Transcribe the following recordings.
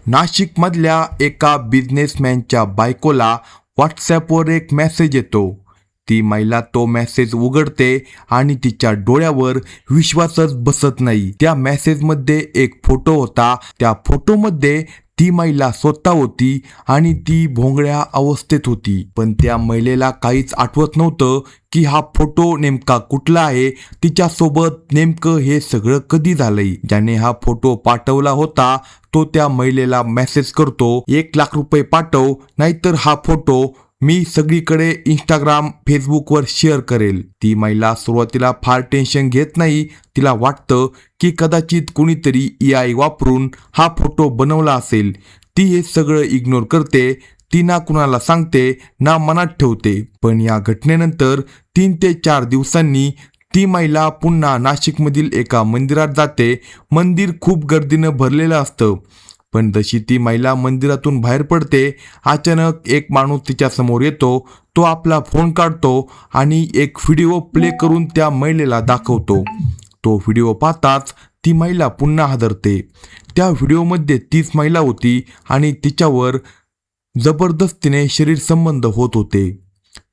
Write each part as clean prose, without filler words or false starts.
नाशिकमधल्या एका बिझनेसमॅनच्या बायकोला व्हॉट्सॲपवर एक मेसेज येतो. ती महिला तो मेसेज उघडते आणि तिच्या डोळ्यावर विश्वासच बसत नाही. त्या मेसेजमध्ये एक फोटो होता. त्या फोटोमध्ये ती महिला स्वतः होती आणि ती भोंगळ्या अवस्थेत होती. पण त्या महिलेला काहीच आठवत नव्हतं की हा फोटो नेमका कुठला आहे, तिच्यासोबत नेमकं हे सगळं कधी झालंय. ज्याने हा फोटो पाठवला होता तो त्या महिलेला मेसेज करतो, 1,00,000 रुपये पाठव, नाहीतर हा फोटो मी सगळीकडे इंस्टाग्राम फेसबुकवर शेअर करेल. ती महिला सुरुवातीला फार टेन्शन घेत नाही. तिला वाटतं की कदाचित कुणीतरी AI वापरून हा फोटो बनवला असेल. ती हे सगळं इग्नोर करते. ती ना कुणाला सांगते ना मनात ठेवते. पण या घटनेनंतर 3 ते 4 दिवसांनी ती महिला पुन्हा नाशिकमधील एका मंदिरात जाते. मंदिर खूप गर्दीनं भरलेलं असतं. पण जशी ती महिला मंदिरातून बाहेर पडते, अचानक एक माणूस तिच्या समोर येतो. तो आपला फोन काढतो आणि एक व्हिडिओ प्ले करून त्या महिलेला दाखवतो. तो व्हिडिओ पाहताच ती महिला पुन्हा हादरते. त्या व्हिडिओमध्ये तीच महिला होती आणि तिच्यावर जबरदस्तीने शरीर संबंध होत होते.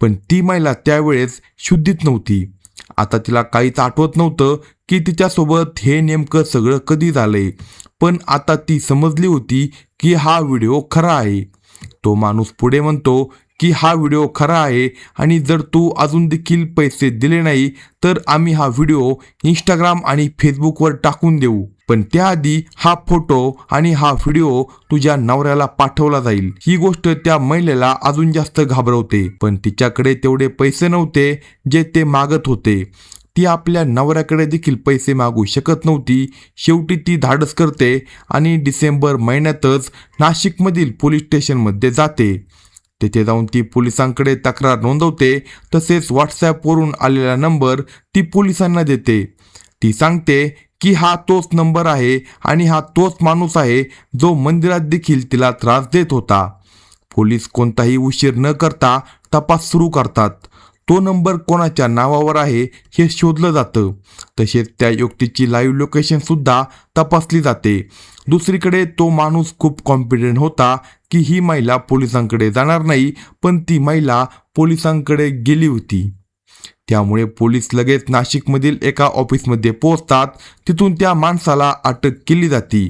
पण ती महिला त्यावेळेस शुद्धीत नव्हती. आता तिला काहीच आठवत नव्हतं की तिच्यासोबत हे नेमकं सगळं कधी झालंय. पण आता ती समजली होती की हा व्हिडिओ खरा आहे. तो माणूस पुढे म्हणतो की हा व्हिडिओ खरा आहे आणि जर तू अजून देखील पैसे दिले नाही तर आम्ही हा व्हिडिओ इंस्टाग्राम आणि फेसबुकवर टाकून देऊ. पण त्याआधी हा फोटो आणि हा व्हिडिओ तुझ्या नवऱ्याला पाठवला जाईल. ही गोष्ट त्या महिलेला अजून जास्त घाबरवते. पण तिच्याकडे तेवढे पैसे नव्हते जे ते मागत होते. ती आपल्या नवऱ्याकडे देखील पैसे मागू शकत नव्हती. शेवटी ती धाडस करते आणि डिसेंबर महिन्यातच नाशिकमधील पोलीस स्टेशनमध्ये जाते. तेथे जाऊन ती पोलिसांकडे तक्रार नोंदवते. तसेच व्हॉट्सॲपवरून आलेला नंबर ती पोलिसांना देते. ती सांगते की हा तोच नंबर आहे आणि हा तोच माणूस आहे जो मंदिरात देखील तिला त्रास देत होता. पोलीस कोणताही उशीर न करता तपास सुरू करतात. तो नंबर कोणाच्या नावावर आहे हे शोधलं जातं. तसेच त्या व्यक्तीची लाईव्ह लोकेशन सुद्धा तपासली जाते. दुसरीकडे तो माणूस खूप कॉन्फिडेंट होता की ही महिला पोलिसांकडे जाणार नाही. पण ती महिला पोलिसांकडे गेली होती. त्यामुळे पोलीस लगेच नाशिकमधील एका ऑफिसमध्ये पोहोचतात. तिथून त्या माणसाला अटक केली जाते.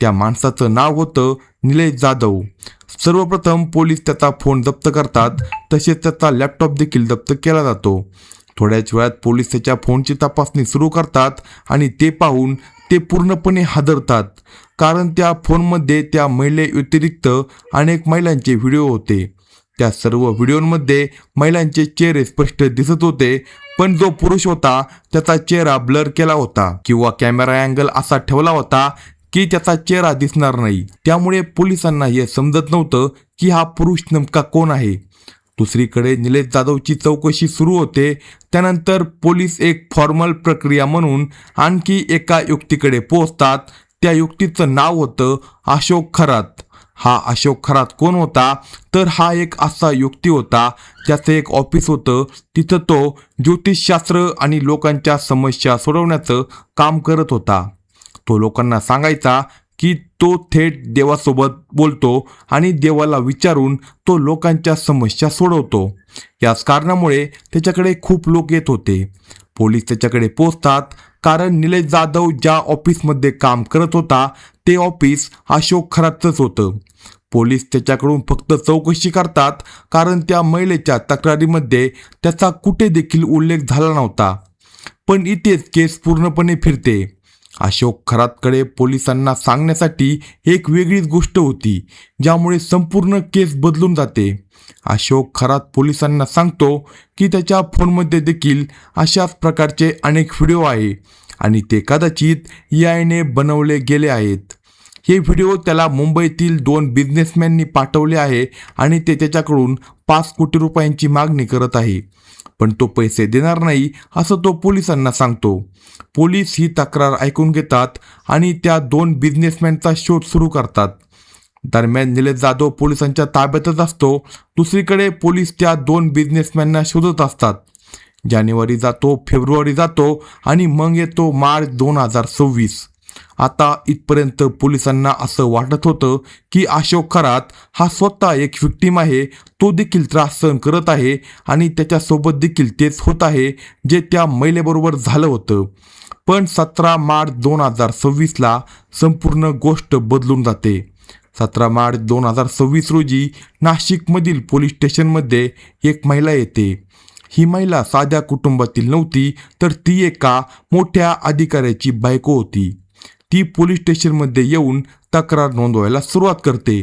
त्या माणसाचं नाव होतं निलेश जाधव. सर्वप्रथम पोलीस त्याचा फोन जप्त करतात. तसेच त्याचा लॅपटॉप देखील जप्त केला जातो. थोड्याच वेळात पोलीस त्याच्या फोनची तपासणी सुरू करतात आणि ते पाहून ते पूर्णपणे हादरतात. कारण त्या फोनमध्ये त्या महिले व्यतिरिक्त अनेक महिलांचे व्हिडिओ होते. त्या सर्व व्हिडिओमध्ये महिलांचे चेहरे स्पष्ट दिसत होते. पण जो पुरुष होता त्याचा चेहरा ब्लर केला होता किंवा कॅमेरा अँगल असा ठेवला होता की त्याचा चेहरा दिसणार नाही. त्यामुळे पोलिसांना हे समजत नव्हतं की हा पुरुष नेमका कोण आहे. दुसरीकडे निलेश जाधवची चौकशी सुरू होते. त्यानंतर पोलीस एक फॉर्मल प्रक्रिया म्हणून आणखी एका युक्तीकडे पोहोचतात. त्या युक्तीचं नाव होतं अशोक खरात. हा अशोक खरात कोण होता तर हा एक असा व्यक्ती होता ज्याचं एक ऑफिस होतं. तिथं तो ज्योतिषशास्त्र आणि लोकांच्या समस्या सोडवण्याचं काम करत होता. तो लोकांना सांगायचा की तो थेट देवासोबत बोलतो आणि देवाला विचारून तो लोकांच्या समस्या सोडवतो. याच कारणामुळे त्याच्याकडे खूप लोक येत होते. पोलीस त्याच्याकडे पोहोचतात. कारण निलेश जाधव ज्या ऑफिसमध्ये काम करत होता ते ऑफिस अशोक खरातच होतं. पोलीस त्याच्याकडून फक्त चौकशी करतात. कारण त्या महिलेच्या तक्रारीमध्ये त्याचा कुठे देखील उल्लेख झाला नव्हता. पण इथेच केस पूर्णपणे फिरते. अशोक खरातकडे पोलिसांना सांगण्यासाठी एक वेगळीच गोष्ट होती ज्यामुळे संपूर्ण केस बदलून जाते. अशोक खरात पोलिसांना सांगतो की त्याच्या फोनमध्ये देखील अशाच प्रकारचे अनेक व्हिडिओ आहे आणि ते कदाचित AI बनवले गेले आहेत. हे व्हिडिओ त्याला मुंबईतील 2 बिझनेसमॅननी पाठवले आहे आणि ते त्याच्याकडून 5 कोटी रुपयांची मागणी करत आहे. पण तो पैसे देणार नाही असं तो पोलिसांना सांगतो. पोलीस ही तक्रार ऐकून घेतात आणि त्या 2 बिझनेसमॅनचा शोध सुरू करतात. दरम्यान निलेश जाधव पोलिसांच्या ताब्यातच असतो. दुसरीकडे पोलीस त्या 2 बिझनेसमॅनना शोधत असतात. जानेवारी जातो, फेब्रुवारी जातो आणि मग येतो मार्च 2026. आता इथपर्यंत पोलिसांना असं वाटत होतं की अशोक खरात हा स्वतः एक विक्टीम आहे, तो देखील त्रास सहन करत आहे आणि त्याच्यासोबत देखील तेच होत आहे जे त्या महिलेबरोबर झालं होतं. पण 17 मार्च 2026ला संपूर्ण गोष्ट बदलून जाते. 17 मार्च 2026 रोजी नाशिकमधील पोलीस स्टेशनमध्ये एक महिला येते. ही महिला साध्या कुटुंबातील नव्हती, तर ती एका मोठ्या अधिकाऱ्याची बायको होती. ती पोलीस स्टेशनमध्ये येऊन तक्रार नोंदवायला सुरुवात करते.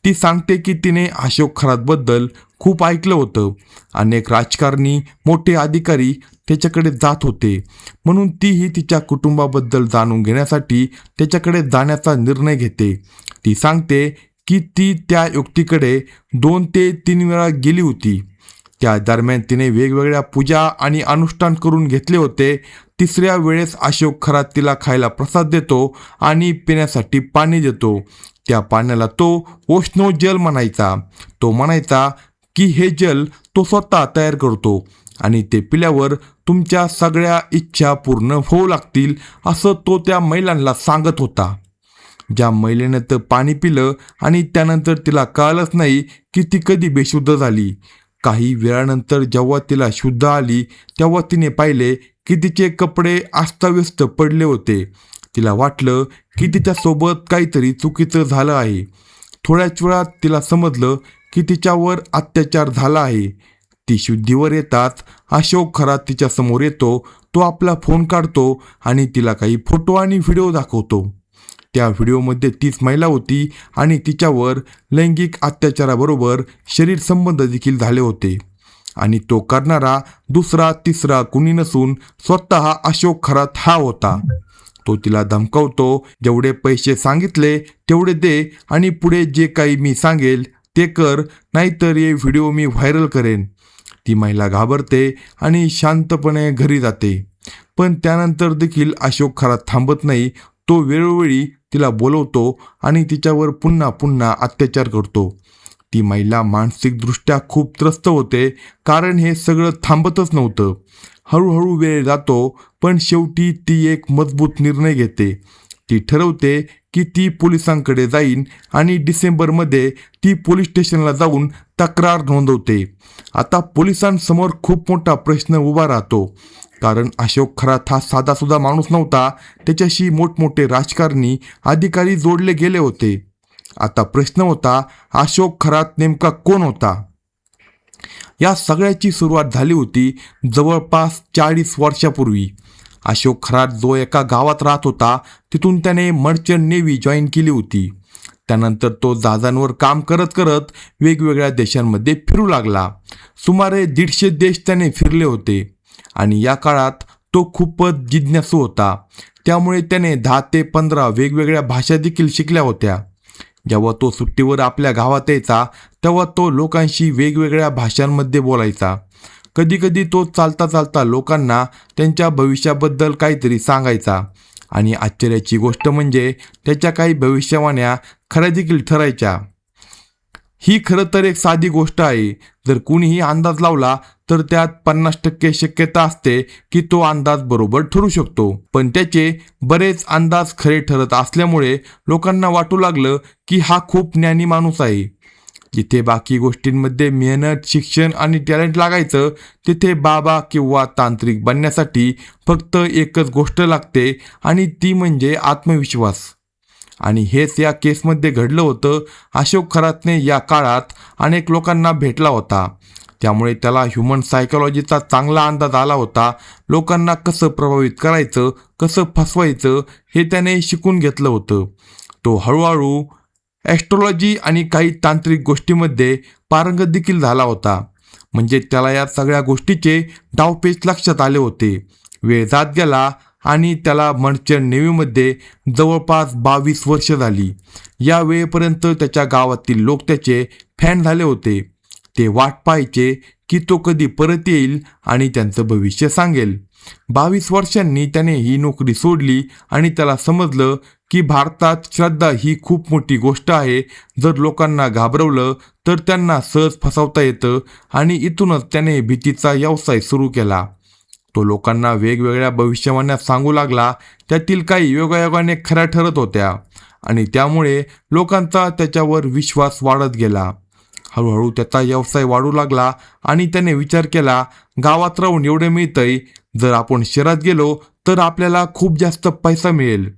ती सांगते की तिने अशोक खरातबद्दल खूप ऐकलं होतं. अनेक राजकारणी, मोठे अधिकारी त्याच्याकडे जात होते, म्हणून तीही तिच्या कुटुंबाबद्दल जाणून घेण्यासाठी त्याच्याकडे जाण्याचा निर्णय घेते. ती सांगते की ती त्या व्यक्तीकडे 2 ते 3 वेळा गेली होती. त्या दरम्यान तिने वेगवेगळ्या पूजा आणि अनुष्ठान करून घेतले होते. 3ऱ्या वेळेस अशोक खरात तिला खायला प्रसाद देतो आणि पिण्यासाठी पाणी देतो. त्या पाण्याला तो ओशनो जल म्हणायचा. तो म्हणायचा की हे जल तो स्वतः तयार करतो आणि ते पिल्यावर तुमच्या सगळ्या इच्छा पूर्ण होऊ लागतील, असं तो त्या महिलांना सांगत होता. ज्या महिलेनं तर पाणी पिलं आणि त्यानंतर तिला कळलंच नाही की ती कधी बेशुद्ध झाली. काही वेळानंतर जेव्हा तिला शुद्ध आली तेव्हा तिने पाहिले की तिचे कपडे अस्ताव्यस्त पडले होते. तिला वाटलं की तिच्यासोबत काहीतरी चुकीचं झालं आहे. थोड्याच वेळात तिला समजलं की तिच्यावर अत्याचार झाला आहे. ती शुद्धीवर येताच अशोक खरात तिच्यासमोर येतो. तो आपला फोन काढतो आणि तिला काही फोटो आणि व्हिडिओ दाखवतो. त्या व्हिडिओमध्ये तीच महिला होती आणि तिच्यावर लैंगिक अत्याचाराबरोबर शरीर संबंध देखील झाले होते. आणि तो करणारा दुसरा तिसरा कुणी नसून स्वतः अशोक खरात हा होता. तो तिला धमकावतो, जेवढे पैसे सांगितले तेवढे दे आणि पुढे जे काही मी सांगेल ते कर, नाहीतर हे व्हिडिओ मी व्हायरल करेन. ती महिला घाबरते आणि शांतपणे घरी जाते. पण त्यानंतर देखील अशोक खरात थांबत नाही. तो वेळोवेळी तिला बोलवतो आणि तिच्यावर पुन्हा पुन्हा अत्याचार करतो. ती महिला मानसिकदृष्ट्या खूप त्रस्त होते, कारण हे सगळं थांबतच नव्हतं. हळूहळू वेळ जातो, पण शेवटी ती एक मजबूत निर्णय घेते. ती ठरवते की ती पोलिसांकडे जाईन आणि डिसेंबरमध्ये ती पोलीस स्टेशनला जाऊन तक्रार नोंदवते. आता पोलिसांसमोर खूप मोठा प्रश्न उभा राहतो, कारण अशोक खरात हा साधासुद्धा माणूस नव्हता. त्याच्याशी मोठमोठे राजकारणी, अधिकारी जोडले गेले होते. आता प्रश्न होता, अशोक खरात नेमका कोण होता? या सगळ्याची सुरुवात झाली होती जवळपास 40 वर्षापूर्वी. अशोक खरात जो एका गावात राहत होता, तिथून त्याने मर्चंट नेव्ही जॉईन केली होती. त्यानंतर तो जहाजांवर काम करत करत वेगवेगळ्या देशांमध्ये फिरू लागला. सुमारे 150 देश त्याने फिरले होते आणि या काळात तो खूपच जिज्ञासू होता. त्यामुळे त्याने 10 ते 15 वेगवेगळ्या भाषा देखील शिकल्या होत्या. जेव्हा तो सुट्टीवर आपल्या गावात यायचा तेव्हा तो लोकांशी वेगवेगळ्या भाषांमध्ये बोलायचा. कधीकधी तो चालता चालता लोकांना त्यांच्या भविष्याबद्दल काहीतरी सांगायचा. आणि आश्चर्याची गोष्ट म्हणजे त्याच्या काही भविष्यवाण्या खऱ्या देखील ठरायच्या. ही खरं तर एक साधी गोष्ट आहे. जर कुणीही अंदाज लावला तर त्यात 50% शक्यता असते की तो अंदाज बरोबर ठरू शकतो. पण त्याचे बरेच अंदाज खरे ठरत असल्यामुळे लोकांना वाटू लागलं की हा खूप ज्ञानी माणूस आहे. जिथे बाकी गोष्टींमध्ये मेहनत, शिक्षण आणि टॅलेंट लागायचं, तिथे बाबा किंवा तांत्रिक बनण्यासाठी फक्त एकच गोष्ट लागते आणि ती म्हणजे आत्मविश्वास. आणि हेच या केसमध्ये घडलं होतं. अशोक खरातने या काळात अनेक लोकांना भेटला होता, त्यामुळे त्याला ह्युमन सायकोलॉजीचा चांगला अंदाज आला होता. लोकांना कसं प्रभावित करायचं, कसं फसवायचं हे त्याने शिकून घेतलं होतं. तो हळूहळू ॲस्ट्रॉलॉजी आणि काही तांत्रिक गोष्टीमध्ये पारंगत देखील झाला होता. म्हणजे त्याला या सगळ्या गोष्टीचे डावपेच लक्षात आले होते. वेळ जात गेला आणि त्याला मर्चंट नेव्हीमध्ये जवळपास 22 वर्ष झाली. या वेळेपर्यंत त्याच्या गावातील लोक त्याचे फॅन झाले होते. ते वाट पाहायचे की तो कधी परत येईल आणि त्यांचं भविष्य सांगेल. 22 वर्षांनी त्याने ही नोकरी सोडली आणि त्याला समजलं की भारतात श्रद्धा ही खूप मोठी गोष्ट आहे. जर लोकांना घाबरवलं तर त्यांना सहज फसवता येतं आणि इथूनच त्याने भीतीचा व्यवसाय सुरू केला. तो लोकांना वेगवेगळ्या भविष्यवाण्या सांगू लागला. त्यातील काही योगायोगाने खऱ्या ठरत होत्या आणि त्यामुळे लोकांचा त्याच्यावर विश्वास वाढत गेला. हळूहळू त्याचा व्यवसाय वाढू लागला आणि त्याने विचार केला, गावात राहून एवढे मिळतंय, जर आपण शहरात गेलो तर आपल्याला खूप जास्त पैसा मिळेल.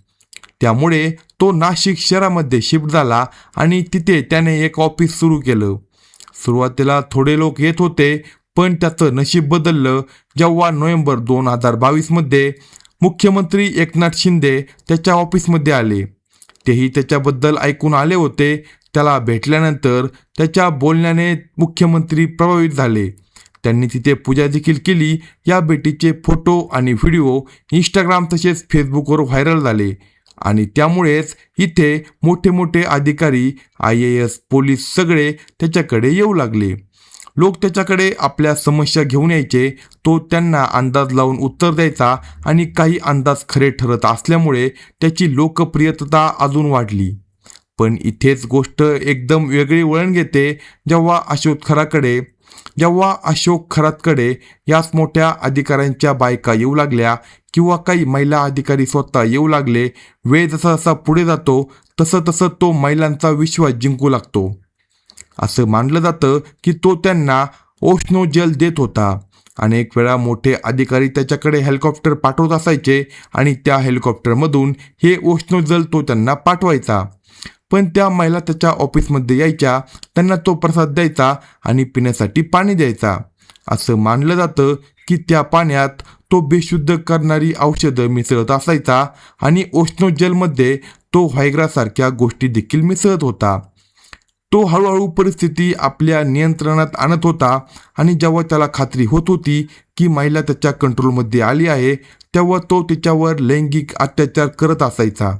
त्यामुळे तो नाशिक शहरामध्ये शिफ्ट झाला आणि तिथे त्याने एक ऑफिस सुरू केलं. सुरुवातीला थोडे लोक येत होते, पण त्याचं नशीब बदललं जेव्हा नोव्हेंबर 2022 मध्ये मुख्यमंत्री एकनाथ शिंदे त्याच्या ऑफिसमध्ये आले. तेही त्याच्याबद्दल ऐकून आले होते. त्याला भेटल्यानंतर त्याच्या बोलण्याने मुख्यमंत्री प्रभावित झाले. त्यांनी तिथे पूजा देखील केली. या भेटीचे फोटो आणि व्हिडिओ इंस्टाग्राम तसेच फेसबुकवर व्हायरल झाले आणि त्यामुळेच इथे मोठे मोठे अधिकारी, IAS, पोलीस सगळे त्याच्याकडे येऊ लागले. लोक त्याच्याकडे आपल्या समस्या घेऊन यायचे. तो त्यांना अंदाज लावून उत्तर द्यायचा आणि काही अंदाज खरे ठरत असल्यामुळे त्याची लोकप्रियता अजून वाढली. पण इथेच गोष्ट एकदम वेगळी वळण घेते जेव्हा अशोक खरातकडे याच मोठ्या अधिकाऱ्यांच्या बायका येऊ लागल्या किंवा काही महिला अधिकारी स्वतः येऊ लागले. वेळ जसा जसा पुढे जातो तसं तसं तो महिलांचा विश्वास जिंकू लागतो. असं मानलं जातं की तो त्यांना ओशनो जल देत होता. अनेक वेळा मोठे अधिकारी त्याच्याकडे हेलिकॉप्टर पाठवत असायचे आणि त्या हेलिकॉप्टरमधून हे ओशनो जल तो त्यांना पाठवायचा. पण त्या महिला त्याच्या ऑफिसमध्ये यायच्या, त्यांना तो प्रसाद द्यायचा आणि पिण्यासाठी पाणी द्यायचा. असं मानलं जातं की त्या पाण्यात तो बेशुद्ध करणारी औषधं मिसळत असायचा आणि ओशनो जेलमध्ये तो व्हायग्रासारख्या गोष्टी देखील मिसळत होता. तो हळूहळू परिस्थिती आपल्या नियंत्रणात आणत होता आणि जेव्हा त्याला खात्री होत होती की महिला त्याच्या कंट्रोलमध्ये आली आहे, तेव्हा तो तिच्यावर लैंगिक अत्याचार करत असायचा.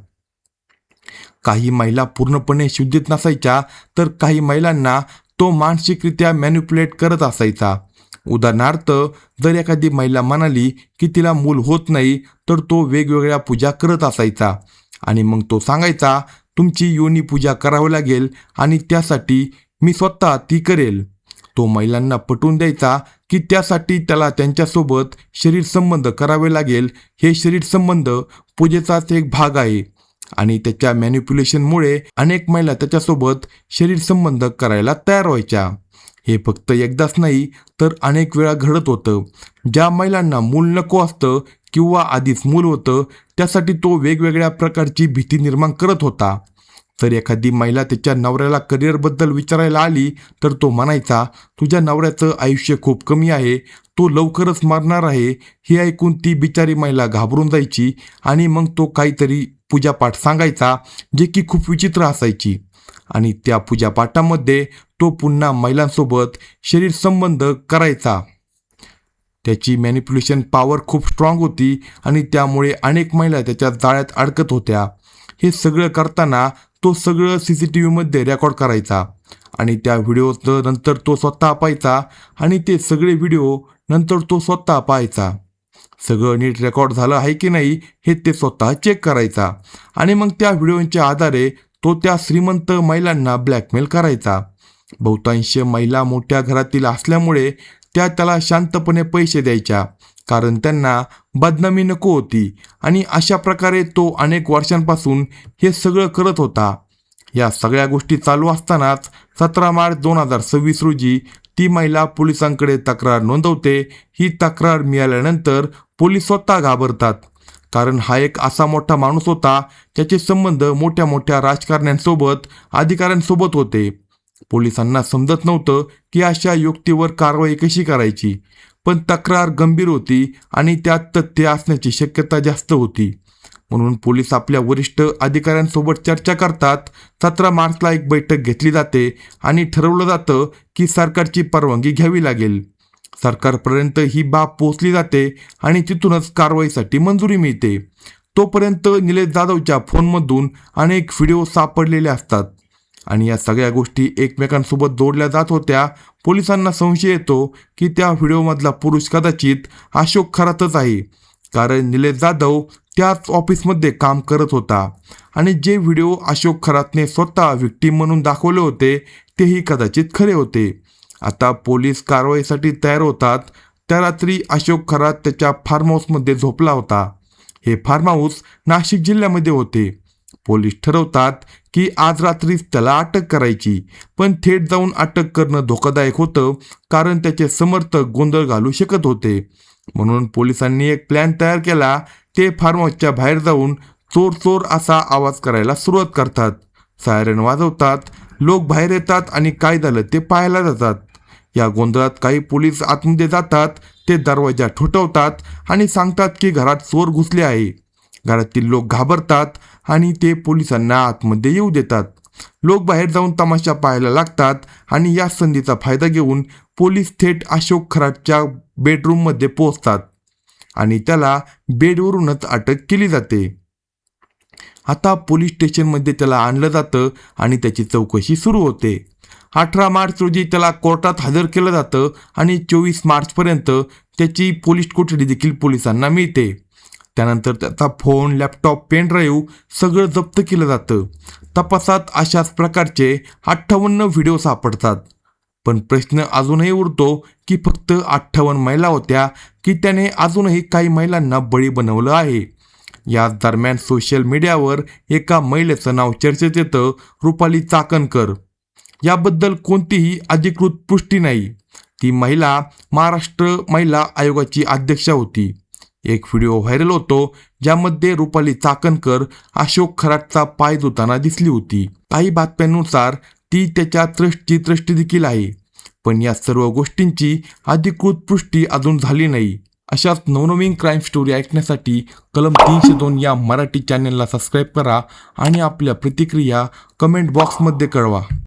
काही महिला पूर्णपणे शुद्धीत नसायच्या, तर काही महिलांना तो मानसिकरित्या मॅन्युप्युलेट करत असायचा. उदाहरणार्थ, जर एखादी महिला म्हणाली की तिला मूल होत नाही, तर तो वेगवेगळ्या पूजा करत असायचा आणि मग तो सांगायचा, तुमची योनी पूजा करावी लागेल आणि त्यासाठी मी स्वतः ती करेल. तो महिलांना पटवून द्यायचा की त्यासाठी त्याला त्यांच्यासोबत शरीर संबंध करावे लागेल. हे शरीर संबंध पूजेचाच एक भाग आहे आणि त्याच्या मॅनिप्युलेशनमुळे अनेक महिला त्याच्यासोबत शरीर संबंध करायला तयार व्हायच्या. हे फक्त एकदाच नाही तर अनेक वेळा घडत होतं. ज्या महिलांना मूल नको असतं किंवा आधीच मूल होतं, त्यासाठी तो वेगवेगळ्या प्रकारची भीती निर्माण करत होता. तर एखादी महिला त्याच्या नवऱ्याला करिअरबद्दल विचारायला आली तर तो म्हणायचा, तुझ्या नवऱ्याचं आयुष्य खूप कमी आहे, तो लवकरच मरणार आहे. हे ऐकून ती बिचारी महिला घाबरून जायची आणि मग तो काहीतरी पूजापाठ सांगायचा, जे की खूप विचित्र असायची. आणि त्या पूजापाठामध्ये तो पुन्हा महिलांसोबत शरीर संबंध करायचा. त्याची मॅनिप्युलेशन पॉवर खूप स्ट्रॉंग होती आणि त्यामुळे अनेक महिला त्याच्या जाळ्यात अडकत होत्या. हे सगळं करताना तो सगळं CCTVमध्ये रेकॉर्ड करायचा आणि त्या व्हिडिओ नंतर तो स्वतः पाहायचा आणि ते सगळे व्हिडिओ नंतर तो स्वतः पाहायचा. सगळं नीट रेकॉर्ड झालं आहे की नाही हे ते स्वतः चेक करायचा आणि मग त्या व्हिडिओच्या आधारे तो त्या श्रीमंत महिलांना ब्लॅकमेल करायचा. बहुतांश महिला मोठ्या घरातील असल्यामुळे त्या त्याला शांतपणे पैसे द्यायच्या, कारण त्यांना बदनामी नको होती. आणि अशा प्रकारे तो अनेक वर्षांपासून हे सगळं करत होता. या सगळ्या गोष्टी चालू असतानाच 17 मार्च 2026 रोजी ती महिला पोलिसांकडे तक्रार नोंदवते. ही तक्रार मिळाल्यानंतर पोलीस स्वतः घाबरतात, कारण हा एक असा मोठा माणूस होता ज्याचे संबंध मोठ्या मोठ्या राजकारण्यांसोबत, अधिकाऱ्यांसोबत होते. पोलिसांना समजत नव्हतं की अशा युक्तीवर कारवाई कशी करायची. पण तक्रार गंभीर होती आणि त्यात तथ्य असण्याची शक्यता जास्त होती. म्हणून पोलीस आपल्या वरिष्ठ अधिकाऱ्यांसोबत चर्चा करतात. 17 मार्चला एक बैठक घेतली जाते आणि ठरवलं जातं की सरकारची परवानगी घ्यावी लागेल. सरकारपर्यंत ही बाब पोहोचली जाते आणि तिथूनच कारवाईसाठी मंजुरी मिळते. तोपर्यंत निलेश जाधवच्या फोनमधून अनेक व्हिडिओ सापडलेले असतात आणि या सगळ्या गोष्टी एकमेकांसोबत जोडल्या जात होत्या. पोलिसांना संशय येतो की त्या व्हिडिओमधला पुरुष कदाचित अशोक खरातच आहे, कारण निलेश जाधव त्याच ऑफिसमध्ये काम करत होता आणि जे व्हिडिओ अशोक खरातने स्वतः व्हिक्टीम म्हणून दाखवले होते तेही कदाचित खरे होते. आता पोलीस कारवाईसाठी तयार होतात. त्या रात्री अशोक खरात त्याच्या फार्म हाऊसमध्ये झोपला होता. हे फार्म हाऊस नाशिक जिल्ह्यामध्ये होते. पोलीस ठरवतात की आज रात्रीच त्याला अटक करायची, पण थेट जाऊन अटक करणं धोकादायक होतं, कारण त्याचे समर्थक गोंधळ घालू शकत होते. म्हणून पोलिसांनी एक प्लॅन तयार केला. ते फार्म हाऊसच्या बाहेर जाऊन चोर चोर असा आवाज करायला सुरुवात करतात. सायरन वाजवतात. लोक बाहेर येतात आणि काय झालं ते पाहायला जातात. या गोंधळात काही पोलीस आतमध्ये जातात. ते दरवाजा ठोठावतात आणि सांगतात की घरात चोर घुसले आहे. घरातील लोक घाबरतात आणि ते पोलिसांना आतमध्ये येऊ देतात. लोक बाहेर जाऊन तमाशा पाहायला लागतात आणि या संधीचा फायदा घेऊन पोलीस थेट अशोक खरातच्या बेडरूममध्ये पोहोचतात आणि त्याला बेडवरूनच अटक केली जाते. आता पोलीस स्टेशनमध्ये त्याला आणलं जातं आणि त्याची चौकशी सुरू होते. 18 मार्च रोजी त्याला कोर्टात हजर केलं जातं आणि 24 मार्चपर्यंत त्याची पोलीस कोठडी देखील पोलिसांना मिळते. त्यानंतर त्याचा फोन, लॅपटॉप, पेन ड्राईव्ह सगळं जप्त केलं जातं. तपासात अशाच प्रकारचे 58 व्हिडिओ सापडतात. पण प्रश्न अजूनही उरतो की फक्त 58 महिला होत्या की त्याने अजूनही काही महिलांना बळी बनवलं आहे. याच दरम्यान सोशल मीडियावर एका महिलेचं नाव चर्चेत येतं, रुपाली चाकणकर. याबद्दल कोणतीही अधिकृत पुष्टी नाही. ती महिला महाराष्ट्र महिला आयोगाची अध्यक्षा होती. एक व्हिडिओ व्हायरल होतो ज्यामध्ये रुपाली चाकणकर अशोक खरातचा पाय धुताना दिसली होती. काही बातम्यांनुसार ती त्याच्या ट्रस्टची ट्रस्टी देखील आहे. पण या सर्व गोष्टींची अधिकृत पुष्टी अजून झाली नाही. अशाच नवनवीन क्राईम स्टोरी ऐकण्यासाठी कलम 302 या मराठी चॅनलला सबस्क्राईब करा आणि आपल्या प्रतिक्रिया कमेंट बॉक्समध्ये कळवा.